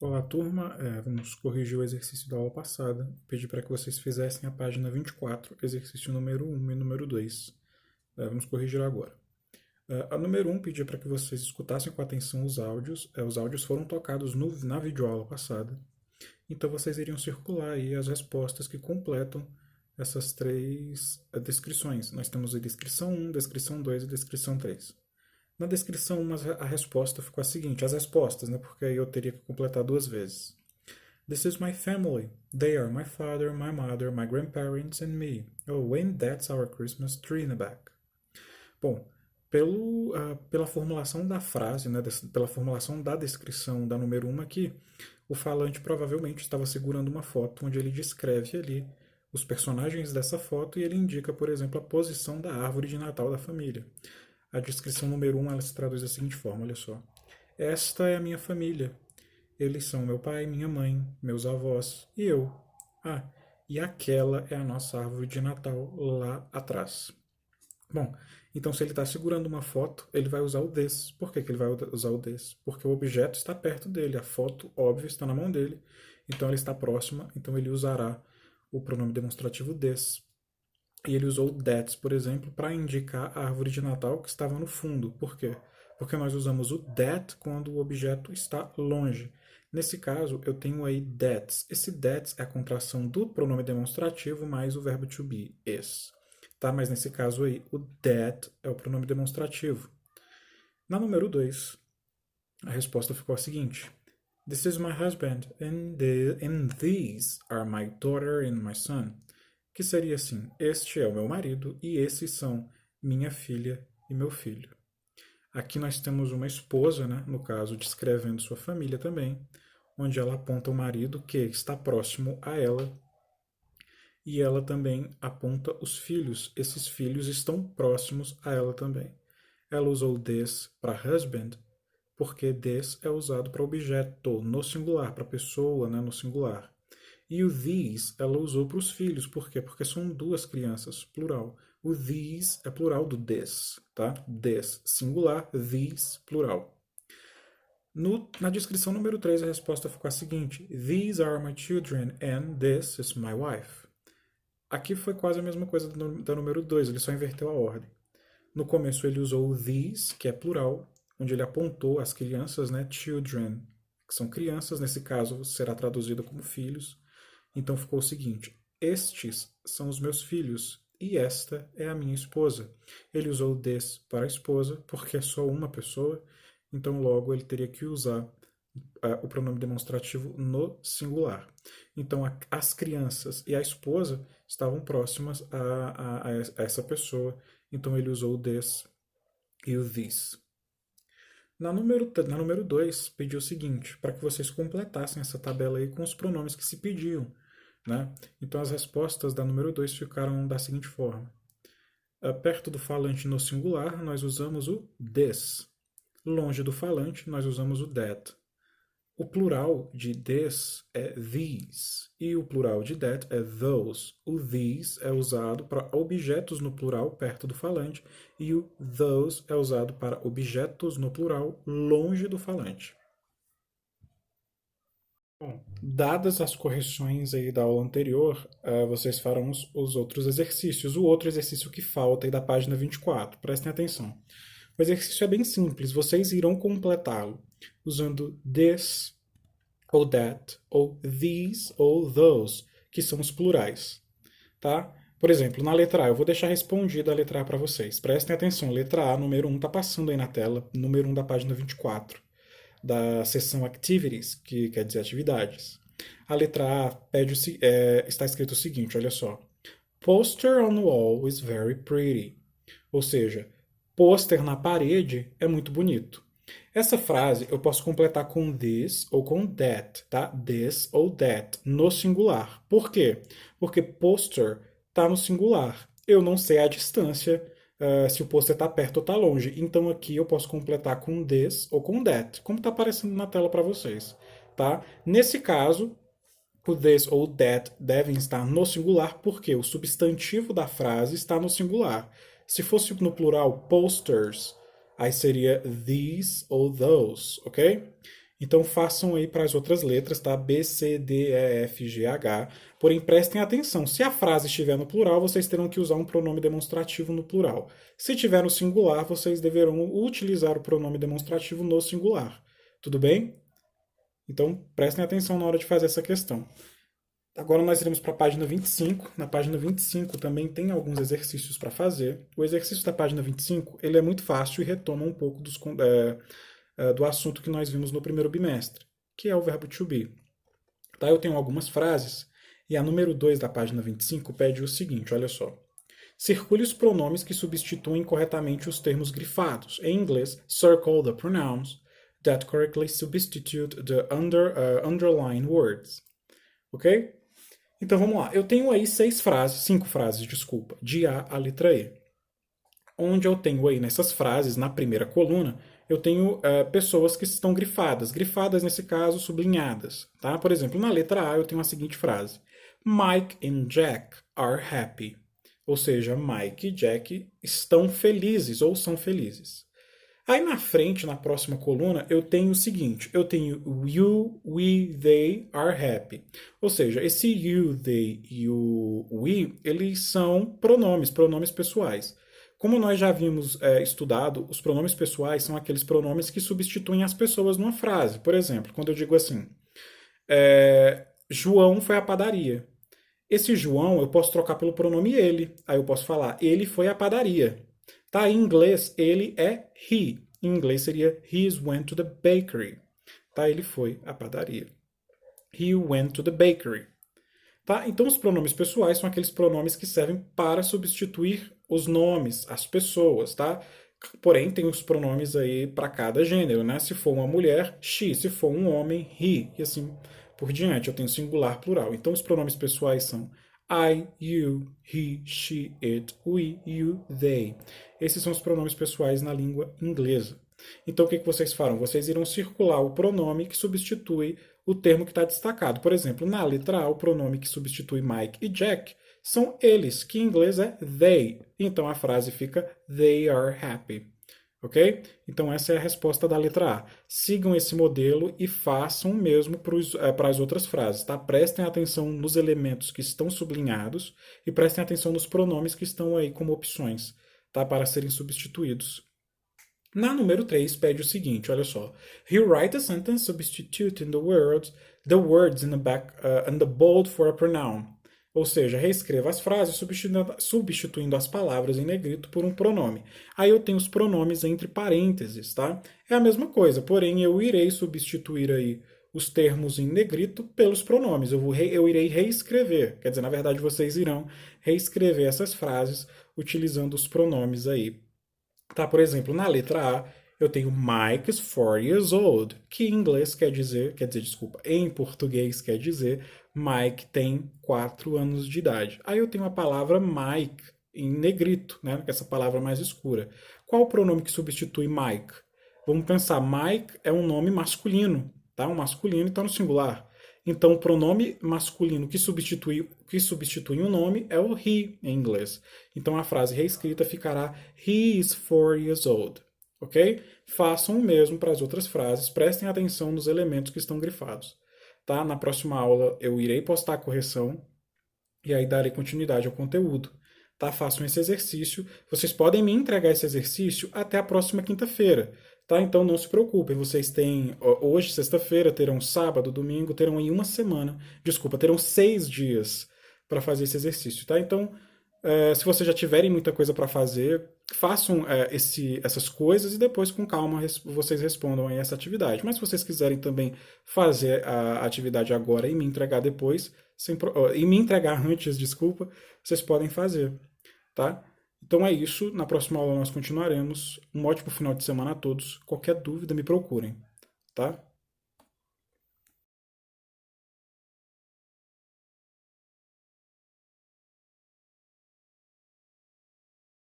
Olá, turma. Vamos corrigir o exercício da aula passada. Pedi para que vocês fizessem a página 24, exercício número 1 e número 2. Vamos corrigir agora. A número 1 pedia para que vocês escutassem com atenção os áudios. Os áudios foram tocados na videoaula passada. Então vocês iriam circular aí as respostas que completam essas três descrições. Nós temos a descrição 1, descrição 2 e descrição 3. Na descrição, a resposta ficou a seguinte, as respostas, né? Porque aí eu teria que completar duas vezes. This is my family. They are my father, my mother, my grandparents and me. Oh, and that's our Christmas tree in the back. Bom, pela formulação da frase, né, pela formulação da descrição da número 1 aqui, o falante provavelmente estava segurando uma foto onde ele descreve ali os personagens dessa foto e ele indica, por exemplo, a posição da árvore de Natal da família. A descrição número 1 ela se traduz da seguinte forma, olha só. Esta é a minha família. Eles são meu pai, minha mãe, meus avós e eu. E aquela é a nossa árvore de Natal lá atrás. Bom, então se ele está segurando uma foto, ele vai usar o this. Por que ele vai usar o this? Porque o objeto está perto dele, a foto, óbvio, está na mão dele, então ela está próxima, então ele usará o pronome demonstrativo this. E ele usou that, por exemplo, para indicar a árvore de Natal que estava no fundo. Por quê? Porque nós usamos o that quando o objeto está longe. Nesse caso, eu tenho aí that's. Esse that's é a contração do pronome demonstrativo mais o verbo to be, is. Tá? Mas nesse caso aí, o that é o pronome demonstrativo. Na número 2, a resposta ficou a seguinte. This is my husband, and these are my daughter and my son. Que seria assim, este é o meu marido e esses são minha filha e meu filho. Aqui nós temos uma esposa, né, no caso, descrevendo sua família também, onde ela aponta o marido que está próximo a ela e ela também aponta os filhos. Esses filhos estão próximos a ela também. Ela usou this para husband porque this é usado para objeto no singular, para pessoa, né, no singular. E o these ela usou para os filhos. Por quê? Porque são duas crianças, plural. O these é plural do this, tá? This, singular, these, plural. Na descrição número 3, a resposta ficou a seguinte. These are my children and this is my wife. Aqui foi quase a mesma coisa da número 2, ele só inverteu a ordem. No começo ele usou o these, que é plural, onde ele apontou as crianças, né? Children, que são crianças, nesse caso será traduzido como filhos. Então ficou o seguinte, estes são os meus filhos e esta é a minha esposa. Ele usou this para a esposa porque é só uma pessoa, então logo ele teria que usar o pronome demonstrativo no singular. Então as crianças e a esposa estavam próximas a essa pessoa, então ele usou o this e o this. Na número 2, pediu o seguinte, para que vocês completassem essa tabela aí com os pronomes que se pediam. Né? Então as respostas da número 2 ficaram da seguinte forma. Perto do falante no singular, nós usamos o this. Longe do falante, nós usamos o that. O plural de this é these e o plural de that é those. O these é usado para objetos no plural perto do falante e o those é usado para objetos no plural longe do falante. Bom, dadas as correções aí da aula anterior, vocês farão os outros exercícios. O outro exercício que falta aí da página 24, prestem atenção. O exercício é bem simples, vocês irão completá-lo usando this, ou that, ou these, ou those, que são os plurais. Tá? Por exemplo, na letra A, eu vou deixar respondida a letra A para vocês. Prestem atenção, letra A, número 1, está passando aí na tela, número 1 da página 24. Da seção Activities, que quer dizer atividades. A letra A está escrito o seguinte, olha só. Poster on wall is very pretty. Ou seja, pôster na parede é muito bonito. Essa frase eu posso completar com this ou com that, tá? This ou that, no singular. Por quê? Porque poster está no singular. Eu não sei a distância se o pôster está perto ou está longe. Então aqui eu posso completar com this ou com that, como está aparecendo na tela para vocês. Tá? Nesse caso, o this ou that devem estar no singular, porque o substantivo da frase está no singular. Se fosse no plural posters, aí seria these ou those, ok? Então façam aí para as outras letras, tá? B, C, D, E, F, G, H. Porém, prestem atenção. Se a frase estiver no plural, vocês terão que usar um pronome demonstrativo no plural. Se tiver no singular, vocês deverão utilizar o pronome demonstrativo no singular. Tudo bem? Então, prestem atenção na hora de fazer essa questão. Agora nós iremos para a página 25. Na página 25 também tem alguns exercícios para fazer. O exercício da página 25 ele é muito fácil e retoma um pouco do assunto que nós vimos no primeiro bimestre, que é o verbo to be. Tá? Eu tenho algumas frases e a número 2 da página 25 pede o seguinte, olha só. Circule os pronomes que substituem corretamente os termos grifados. Em inglês, circle the pronouns that correctly substitute the underlined words. Ok? Então vamos lá. Eu tenho aí 5 frases, desculpa, de A à letra E. Onde eu tenho aí nessas frases, na primeira coluna, eu tenho pessoas que estão grifadas. Grifadas, nesse caso, sublinhadas. Tá? Por exemplo, na letra A eu tenho a seguinte frase. Mike and Jack are happy. Ou seja, Mike e Jack estão felizes ou são felizes. Aí na frente, na próxima coluna, eu tenho o seguinte, eu tenho you, we, they are happy. Ou seja, esse you, they e o we, eles são pronomes pessoais. Como nós já havíamos estudado, os pronomes pessoais são aqueles pronomes que substituem as pessoas numa frase. Por exemplo, quando eu digo assim, João foi à padaria. Esse João eu posso trocar pelo pronome ele. Aí eu posso falar, ele foi à padaria. Tá? Em inglês, ele é he. Em inglês seria he went to the bakery. Tá? Ele foi à padaria. He went to the bakery. Tá? Então, os pronomes pessoais são aqueles pronomes que servem para substituir os nomes, as pessoas, tá? Porém, tem os pronomes aí para cada gênero, né? Se for uma mulher, she. Se for um homem, he. E assim por diante. Eu tenho singular, plural. Então, os pronomes pessoais são I, you, he, she, it, we, you, they. Esses são os pronomes pessoais na língua inglesa. Então, o que vocês farão? Vocês irão circular o pronome que substitui o termo que está destacado. Por exemplo, na letra A, o pronome que substitui Mike e Jack são eles, que em inglês é they. Então, a frase fica they are happy. Ok? Então, essa é a resposta da letra A. Sigam esse modelo e façam o mesmo para as outras frases. Tá? Prestem atenção nos elementos que estão sublinhados e prestem atenção nos pronomes que estão aí como opções, tá? Para serem substituídos. Na número 3, pede o seguinte, olha só. Rewrite a sentence substituting the words in the bold for a pronoun. Ou seja, reescreva as frases substituindo as palavras em negrito por um pronome. Aí eu tenho os pronomes entre parênteses, tá? É a mesma coisa, porém eu irei substituir aí os termos em negrito pelos pronomes. Eu irei reescrever. Quer dizer, na verdade, vocês irão reescrever essas frases utilizando os pronomes aí. Tá, por exemplo, na letra A, eu tenho Mike is 4 years old, que em inglês em português quer dizer Mike tem 4 anos de idade. Aí eu tenho a palavra Mike em negrito, né, que é essa palavra mais escura. Qual o pronome que substitui Mike? Vamos pensar, Mike é um nome masculino, tá? Um masculino está no singular. Então, o pronome masculino que substitui um nome é o he em inglês. Então, a frase reescrita ficará He is 4 years old. Ok? Façam o mesmo para as outras frases. Prestem atenção nos elementos que estão grifados. Tá? Na próxima aula, eu irei postar a correção e aí darei continuidade ao conteúdo. Tá? Façam esse exercício. Vocês podem me entregar esse exercício até a próxima quinta-feira. Tá? Então não se preocupem, vocês têm hoje, sexta-feira, terão sábado, domingo, terão aí terão 6 dias para fazer esse exercício. Tá? Então, se vocês já tiverem muita coisa para fazer, façam essas coisas e depois com calma vocês respondam aí essa atividade. Mas se vocês quiserem também fazer a atividade agora e me entregar depois, e me entregar antes, desculpa, vocês podem fazer. Tá? Então é isso. Na próxima aula nós continuaremos. Um ótimo final de semana a todos. Qualquer dúvida, me procurem. Tá?